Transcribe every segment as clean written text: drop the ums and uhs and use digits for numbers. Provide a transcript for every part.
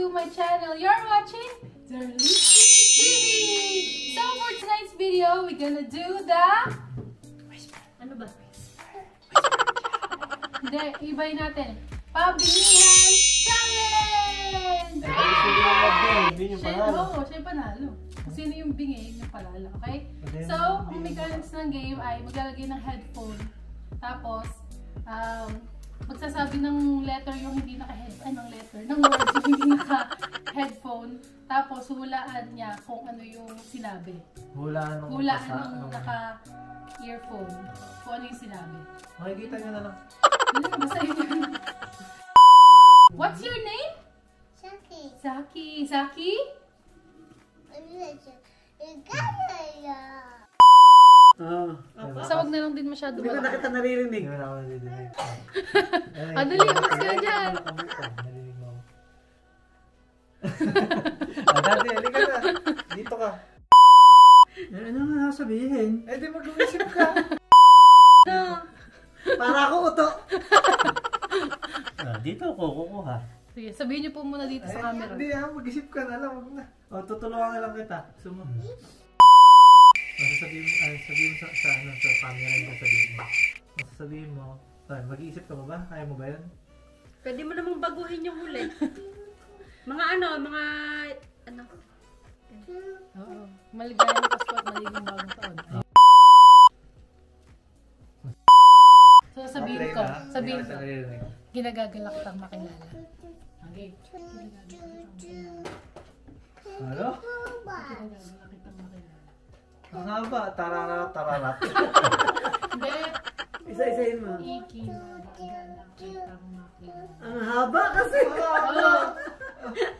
to my channel. You're watching Darlisi TV! So for tonight's video, we're gonna do the... Ano ba? Hindi, ibayin natin. Pabingihan Challenge! Oo, siya yung panalo. Sino yung bingi, yung palalo, okay? So, ang mechanics ng game ay maglalagay ng headphone. Tapos, magsasabi ng letter yung hindi naka-headphone, ng words yung hindi naka-headphone. Tapos, hulaan niya kung ano yung sinabi. Hulaan ng naka-earphone. Kung ano yung sinabi. Makikita nyo na lang. Hindi na basahin yun. What's your name? Saki. Saki. Saki? Basta wag na lang din masyado. Hindi ko na kita naririnig. Hindi ko na ako naririnig. Dali, umas ka na dyan. Narinig mo ako. Dati, halika na. Dito ka. Ano nga sabihin? Eh, di mag-uwisip ka. Para ako uto. Dito ako kukuha. Sige, sabihin niyo po muna dito sa camera. Hindi mag-isip ka na lang. Wag na. O, tutulungan na lang kita. Sumo. Sabihin mo sa camera yung sabihin mo. Sabihin mo. Mag-iisip ka ba? Kaya mo ba yun? Pwede mo namang baguhin yung huli. Mga ano. Oo. Maligayang Pasko at maliging bagong taon. So, sabihin ko. Ginagagalak kitang makilala. Okay. Ano? Ginagagalak kitang makilala. Ang haba. Tararat. Hindi. Isa-isahin mo. Ginagagalak kitang makilala. Ang haba kasi. Oo.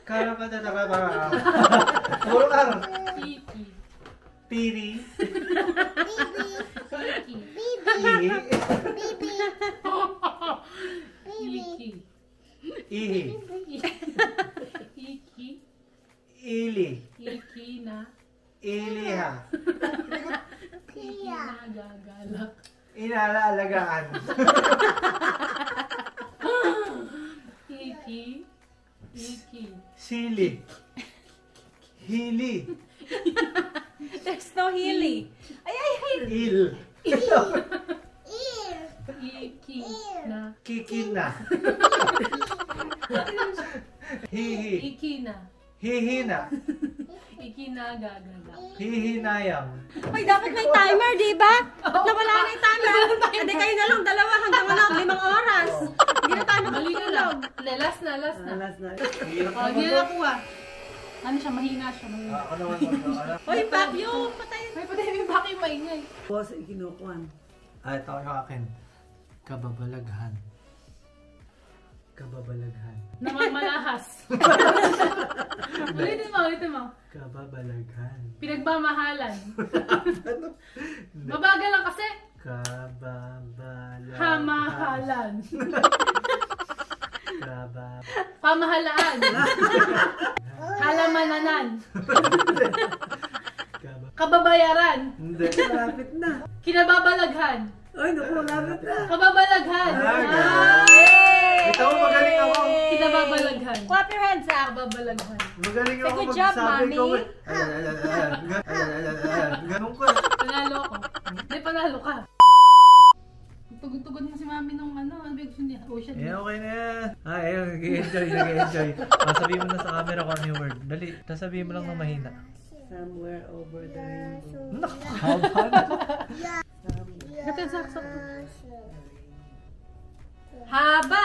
Kaya pa na nakabara. Puro kar. Kiki. Piri. Kiki. Ihi. Kiki. Ihi. Iki. Ili. Iki na. Iliha. Iki na gagalak. Inaalagaan. Iki. Sili. Hili. There's no hili. Ay. Il. Iki na. Kikina. Hihi. Iki na. Hihina. Iki na gagalak. Hihinayang. Ay, dapat may timer, di ba? Ba't nawala na yung timer? Hindi kayo na lang, 2 hanggang 5 oras. Hindi na tayo makatulog. Last na. Last na. Hindi na nakuha. Ano siya? Mahina siya. Ako naman. Hoy, Fabio! Patayin. Ay, pati yung baki maingay. Boss, ikinukuhan. Ito yung akin. Kababalaghan. Namamalahas. Ulitin mo. Kababalaghan. Pinagmamahalan. Ano? Mabagal lang kasi. Kababalaghan. Hamahalan. Pamahalaan. Halamananan. Kababayaran. Hindi. Malapit na. Kinababalaghan. Ay, naku, malapit na. Kababalaghan. Ito mo, magaling ako. Kinababalaghan. Clap your hands up. Kababalaghan. Magaling ako Good job, magsabi ko. Mommy. Ganun ko. Panalo ako. Hindi, panalo ka. Tugod-tugod mo si mami nung ano ba gusto niya? Ocean. Okay na yan. Ayun, nag-enjoy. Sabihin mo na sa camera kung ano yung word. Dali, sabihin mo lang na mahina. Somewhere over the rainbow. Nakakahaba na. Sakto. Haba!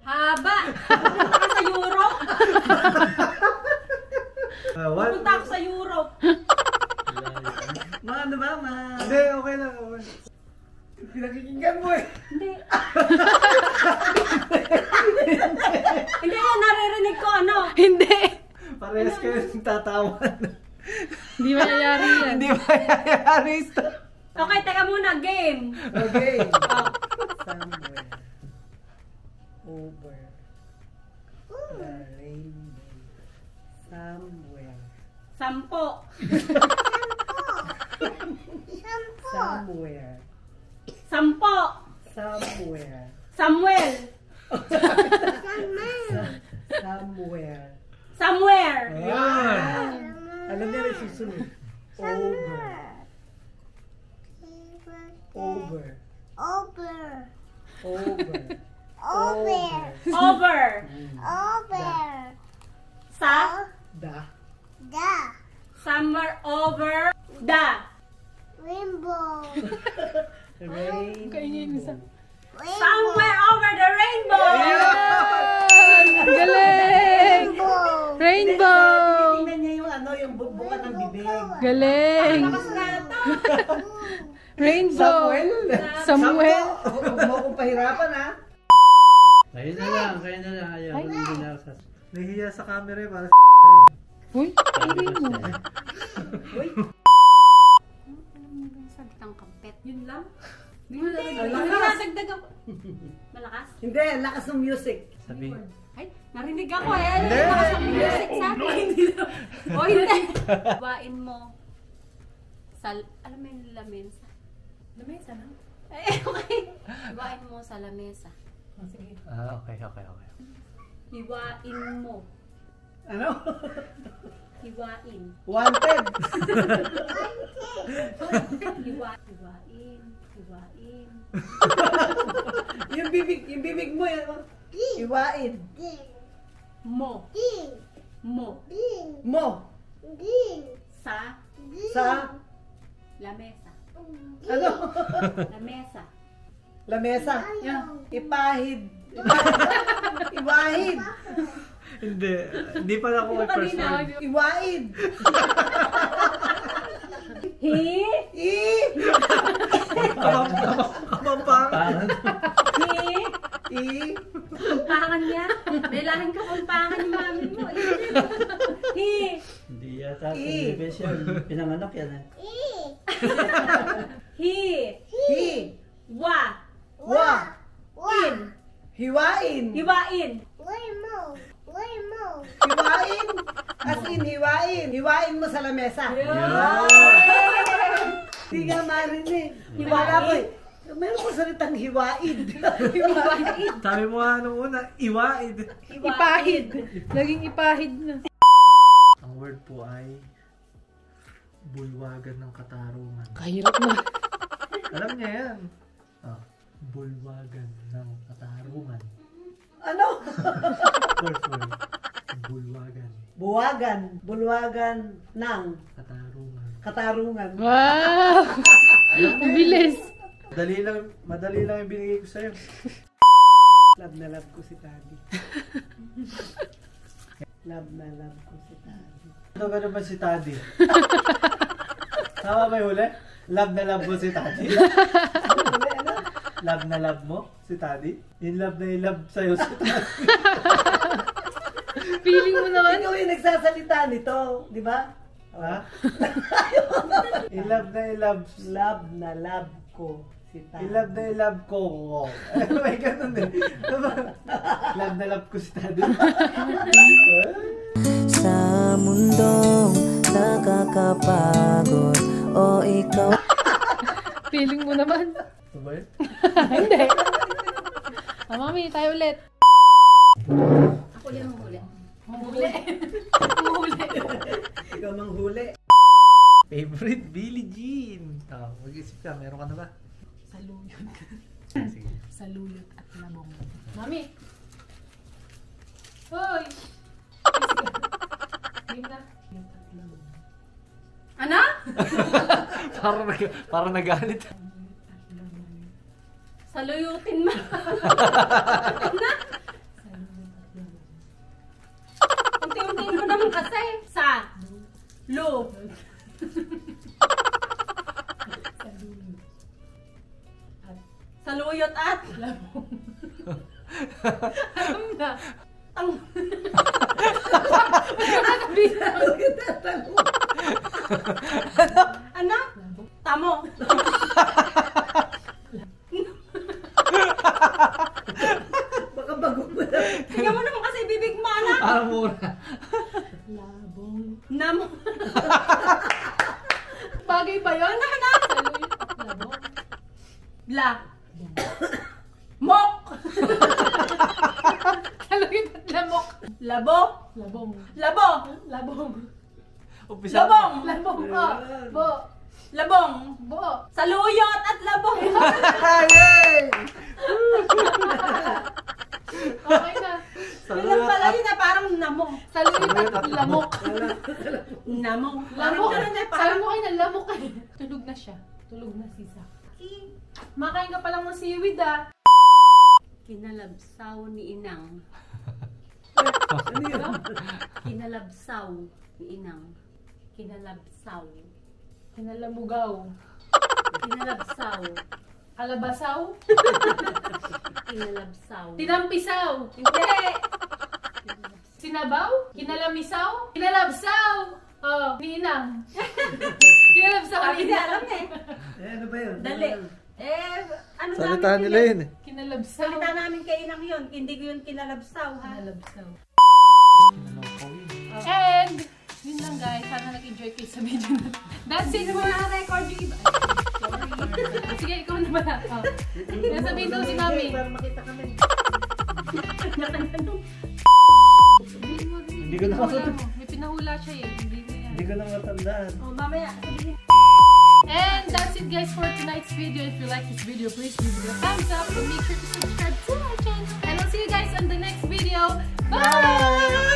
Pupunta ka sa Europe! Pupunta ako sa Europe! Ano ba, Hindi, okay lang. Pinakikinggan mo eh. Hindi. Hindi na naririnig ko, ano? Hindi! Parehas kayo ng tatawan. Hindi mangyayari yan. Hindi mangyayari ito. Okay, teka muna, game. Okay. Somewhere over the rainbow. Somewhere. Sampo. Somewhere. Sampo. Somewhere. Samuel. Somewhere. Somewhere. Ayun. Alam niya rin susunod. Over. Over. Over. Over. Over. Over. Over. Sa. Da. The Somewhere over the. rainbow. Rain. Kainin isa. Somewhere over the rainbow. Galing! Rainbow. Rainbow! Tingnan niya yung ano, yung bubukan ng bibig. Galing! Lakas na ito. Rainbow! Samuel! Huwag mo akong pahirapan, ha? Kayo na lang. Ayaw. Hindi na ako nahihiya sa camera eh. Para Uy, kainin mo. Sagtang kampet. Yun lang? Hindi mo nalagay. Nadagdag ako. Malakas? Hindi, lakas ng music. sabi. Ay, narinig ako eh. Malakas ang music sa akin. O hindi. Bain mo. Alam mo yung lamesa? Lamesa na? Eh, okay. Hiwain mo sa lamesa. Sige. Okay. Hiwain mo. Ano? Hiwain. Wanted. Hiwain. yung bibig mo yan. Iwain. Mo. Ding. Mo. Ding. Mo. Ding. Sa Sa. lamesa. Ano? Lamesa. Lamesa. Ayaw. Ipahid. Iwahid. Hindi pala ako may first word. Iwaid. Hi. I. Kamampang. I. Kumpangan niya. Dailahin ka kumpangan ni mami mo. Hi. Hindi yata sa I. Libes yan. Pinanganak yan eh. Hi. Hi. Wa. Wa. In. Hiwain. Hiwain. Way mo. Way mo. Hiwain. As in, hiwain. Hiwain mo sa lamesa. Hindi nga marinig. Hiwala ko eh. Meron ko salitang hiwaid. Hiwain. Sabi mo nga nung una, iwaid. Ipahid. Naging ipahid na. Ang word po ay bulwagan ng katarungan. Kahirap na. Alam niya yan. Bulwagan ng katarungan. Ano? First word. Bulwagan. Buwagan. Bulwagan ng Katarungan. katarungan. Wow! Ang bilis. Madali lang yung binigay ko sa'yo. Love na love ko si Taddy. Love na love ko si Taddy. Ano ba naman si Taddy? Tama ba yung huli? Love na love mo si Taddy? Love na love mo si Taddy? Yung love na yung love sa'yo si Taddy. Feeling mo naman. Ikaw yung nagsasalita nito, di ba? Ha? Yung love na yung love. Love na love ko si Taddy. Yung love na yung love ko. Ano ba yung ganun eh? Love na love ko si Taddy. Sa mundong nakakapagod o ikaw. Feeling mo naman. Ano ba yun? Hindi. Mami, tayo ulit. Ako yan ang huli. Ikaw mang huli. Favorite Billie Jean. Mag-isip ka, meron ka na ba? Saluyot. Sige. Saluyot at labong. Mami! Hoy! Game na. Ano? Parang nagalit. Saluyutin mo. Ano? Unti-untiin mo naman kasi. Sa. Lu. Saluyot at. Alam na. Ang. Ano? Tamo. Baka bago mo na. Tingnan mo naman kasi bibig mo, anak. Parang mura. Labong. Namo. Bagay ba yun? Ano na? Saluyot at labong. La. Mok. Saluyot at lamok. Labo. Labong. Labong. Labong. Labong. Umpisa. Labong. Labong. Oh. Bo. Labong. Bo. Saluyot at labong. Okay na. Yun pala yun na parang namong. Saluyot at lamok. Namong. Lamok. Parang Sabi mo kayo na lamok eh. Tulog na siya. Tulog na si Zach. Makain ka pa lang ng seaweed ah. Kinalabsaw ni Inang. Ano yun? Kinalabsaw ni Inang. Kinalabsaw. Kinalamugaw. Kinalabsaw. Kalabasaw. Kinalabsaw. Tinampisaw. Hindi. Sinabaw. Kinalamisaw. Kinalabsaw. Oh, ninang. Kinalabsaw Sabi ni niya alam eh. Ano ba yun? Dali. Ano Salita namin nila yun eh. Kinalabsaw. Salita namin kay Inang yun. Hindi ko yun kinalabsaw ha. Kinalabsaw. And, yun lang guys. Sana nag-enjoy kayo sa video na. That's it for record yung iba. Sorry. Sige, ikaw naman. Oh. Nasabihin daw si Mami. Para makita kami. Hindi ko na matandaan. May pinahula siya eh. Hindi ko na matandaan. Oh, mamaya. And that's it guys for tonight's video. If you like this video, please give it a thumbs up and make sure to subscribe to our channel. And I'll see you guys on the next video. Bye!